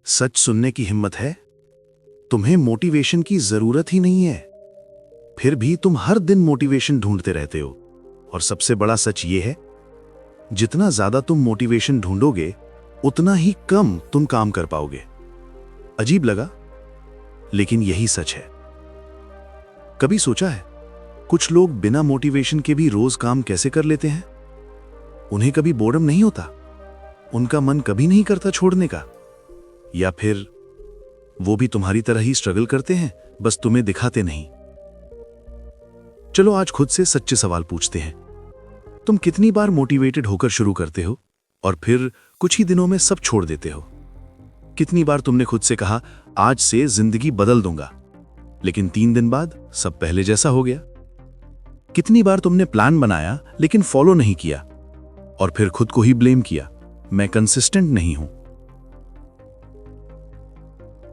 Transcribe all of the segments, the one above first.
सच सुनने की हिम्मत है? तुम्हें मोटिवेशन की जरूरत ही नहीं है, फिर भी तुम हर दिन मोटिवेशन ढूंढते रहते हो। और सबसे बड़ा सच ये है, जितना ज्यादा तुम मोटिवेशन ढूंढोगे उतना ही कम तुम काम कर पाओगे। अजीब लगा, लेकिन यही सच है। कभी सोचा है कुछ लोग बिना मोटिवेशन के भी रोज काम कैसे कर लेते हैं? उन्हें कभी बोर्डम नहीं होता, उनका मन कभी नहीं करता छोड़ने का। या फिर वो भी तुम्हारी तरह ही स्ट्रगल करते हैं, बस तुम्हें दिखाते नहीं। चलो आज खुद से सच्चे सवाल पूछते हैं। तुम कितनी बार मोटिवेटेड होकर शुरू करते हो और फिर कुछ ही दिनों में सब छोड़ देते हो? कितनी बार तुमने खुद से कहा आज से जिंदगी बदल दूंगा, लेकिन 3 दिन बाद सब पहले जैसा हो गया? कितनी बार तुमने प्लान बनाया लेकिन फॉलो नहीं किया और फिर खुद को ही ब्लेम किया, मैं कंसिस्टेंट नहीं हूं?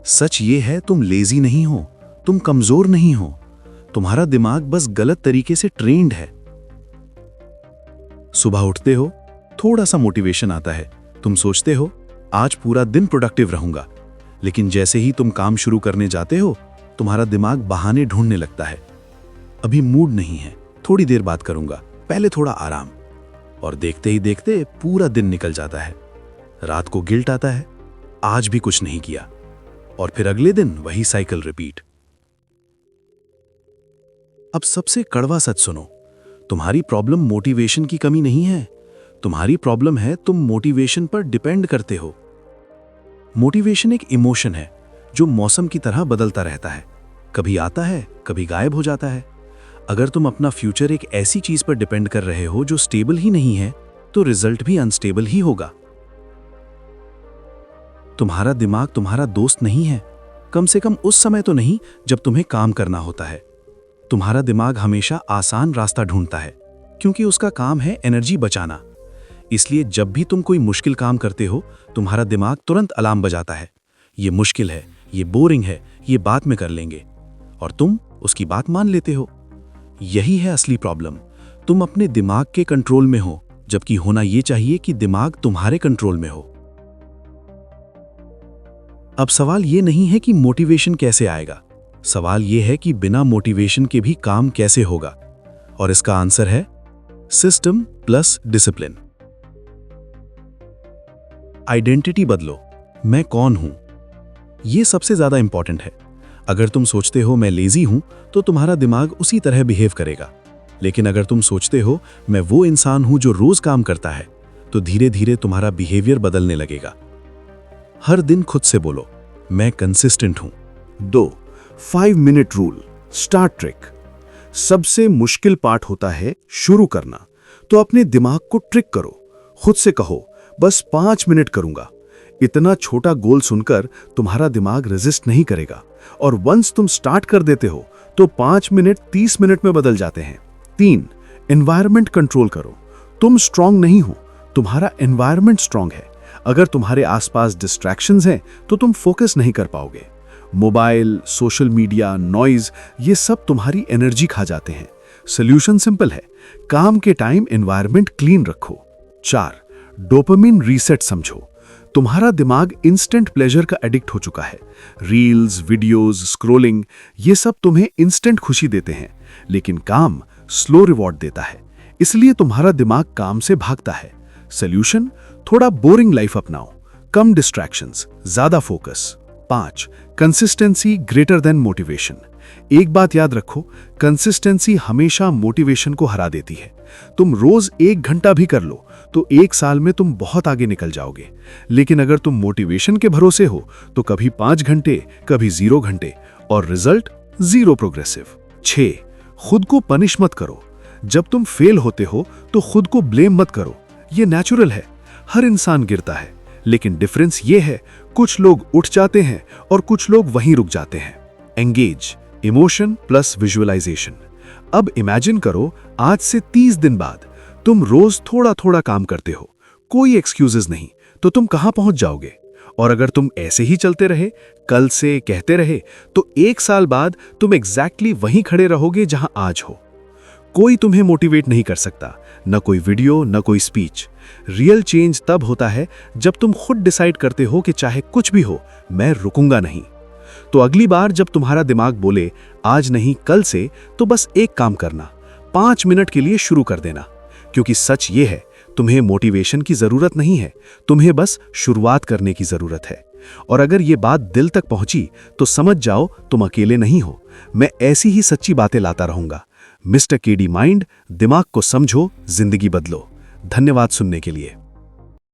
सच ये है, तुम लेजी नहीं हो, तुम कमजोर नहीं हो, तुम्हारा दिमाग बस गलत तरीके से ट्रेंड है। सुबह उठते हो, थोड़ा सा मोटिवेशन आता है, तुम सोचते हो आज पूरा दिन प्रोडक्टिव रहूंगा, लेकिन जैसे ही तुम काम शुरू करने जाते हो तुम्हारा दिमाग बहाने ढूंढने लगता है। अभी मूड नहीं है, थोड़ी देर बात करूंगा, पहले थोड़ा आराम। और देखते ही देखते पूरा दिन निकल जाता है। रात को गिल्ट आता है, आज भी कुछ नहीं किया, और फिर अगले दिन वही साइकिल रिपीट। अब सबसे कड़वा सच सुनो, तुम्हारी प्रॉब्लम मोटिवेशन की कमी नहीं है, तुम्हारी प्रॉब्लम है तुम मोटिवेशन पर डिपेंड करते हो। मोटिवेशन एक इमोशन है जो मौसम की तरह बदलता रहता है, कभी आता है कभी गायब हो जाता है। अगर तुम अपना फ्यूचर एक ऐसी चीज पर डिपेंड कर रहे हो जो स्टेबल ही नहीं है, तो रिजल्ट भी अनस्टेबल ही होगा। तुम्हारा दिमाग तुम्हारा दोस्त नहीं है, कम से कम उस समय तो नहीं जब तुम्हें काम करना होता है। तुम्हारा दिमाग हमेशा आसान रास्ता ढूंढता है, क्योंकि उसका काम है एनर्जी बचाना। इसलिए जब भी तुम कोई मुश्किल काम करते हो, तुम्हारा दिमाग तुरंत अलार्म बजाता है, ये मुश्किल है, ये बोरिंग है, ये बात में कर लेंगे। और तुम उसकी बात मान लेते हो। यही है असली प्रॉब्लम, तुम अपने दिमाग के कंट्रोल में हो, जबकि होना यह चाहिए कि दिमाग तुम्हारे कंट्रोल में हो। अब सवाल यह नहीं है कि मोटिवेशन कैसे आएगा, सवाल यह है कि बिना मोटिवेशन के भी काम कैसे होगा। और इसका आंसर है सिस्टम प्लस डिसिप्लिन। आइडेंटिटी बदलो, मैं कौन हूं, यह सबसे ज्यादा इंपॉर्टेंट है। अगर तुम सोचते हो मैं लेजी हूं, तो तुम्हारा दिमाग उसी तरह बिहेव करेगा। लेकिन अगर तुम सोचते हो मैं वो इंसान हूं जो रोज काम करता है, तो धीरे धीरे तुम्हारा बिहेवियर बदलने लगेगा। हर दिन खुद से बोलो मैं कंसिस्टेंट हूं। 2. 5 मिनट रूल, स्टार्ट ट्रिक। सबसे मुश्किल पार्ट होता है शुरू करना, तो अपने दिमाग को ट्रिक करो। खुद से कहो बस 5 मिनट करूंगा। इतना छोटा गोल सुनकर तुम्हारा दिमाग रेजिस्ट नहीं करेगा, और वंस तुम स्टार्ट कर देते हो तो 5 मिनट 30 मिनट में बदल जाते हैं। 3. एनवायरनमेंट कंट्रोल करो। तुम स्ट्रांग नहीं हो, तुम्हारा एनवायरनमेंट स्ट्रांग है। अगर तुम्हारे आसपास डिस्ट्रैक्शंस हैं तो तुम फोकस नहीं कर पाओगे। मोबाइल, सोशल मीडिया, नॉइज, ये सब तुम्हारी एनर्जी खा जाते हैं। सॉल्यूशन सिंपल है, काम के टाइम एनवायरनमेंट क्लीन रखो। 4. डोपामिन रीसेट समझो। तुम्हारा दिमाग इंस्टेंट प्लेजर का एडिक्ट हो चुका है। रील्स, वीडियोस, स्क्रोलिंग, ये सब तुम्हें इंस्टेंट खुशी देते हैं, लेकिन काम स्लो रिवॉर्ड देता है। इसलिए तुम्हारा दिमाग काम से भागता है। सॉल्यूशन, थोड़ा बोरिंग लाइफ अपनाओ, कम डिस्ट्रैक्शंस, ज्यादा focus. 5. Consistency greater than motivation. एक बात याद रखो, कंसिस्टेंसी हमेशा मोटिवेशन को हरा देती है। तुम रोज 1 घंटा भी कर लो तो 1 साल में तुम बहुत आगे निकल जाओगे। लेकिन अगर तुम मोटिवेशन के भरोसे हो तो कभी 5 घंटे, कभी 0 घंटे, और रिजल्ट 0 प्रोग्रेसिव। 6. खुद को पनिश मत करो। जब तुम फेल होते हो तो खुद को ब्लेम मत करो, ये नेचुरल है, हर इंसान गिरता है। लेकिन डिफरेंस ये है, कुछ लोग उठ जाते हैं और कुछ लोग वहीं रुक जाते हैं। Engage, emotion plus visualisation. अब इमेजिन करो आज से 30 दिन बाद तुम रोज थोड़ा थोड़ा काम करते हो, कोई एक्सक्यूजेस नहीं, तो तुम कहां पहुंच जाओगे? और अगर तुम ऐसे ही चलते रहे, कल से कहते रहे, तो 1 साल बाद तुम एग्जैक्टली वहीं खड़े रहोगे जहां आज हो। कोई तुम्हें मोटिवेट नहीं कर सकता, न कोई वीडियो, न कोई स्पीच। रियल चेंज तब होता है जब तुम खुद डिसाइड करते हो कि चाहे कुछ भी हो, मैं रुकूंगा नहीं। तो अगली बार जब तुम्हारा दिमाग बोले आज नहीं कल से, तो बस एक काम करना, 5 मिनट के लिए शुरू कर देना। क्योंकि सच ये है, तुम्हें मोटिवेशन की जरूरत नहीं है, तुम्हें बस शुरुआत करने की जरूरत है। और अगर ये बात दिल तक पहुंची तो समझ जाओ तुम अकेले नहीं हो। मैं ऐसी ही सच्ची बातें लाता रहूंगा। मिस्टर केडी माइंड, दिमाग को समझो, जिंदगी बदलो। धन्यवाद सुनने के लिए।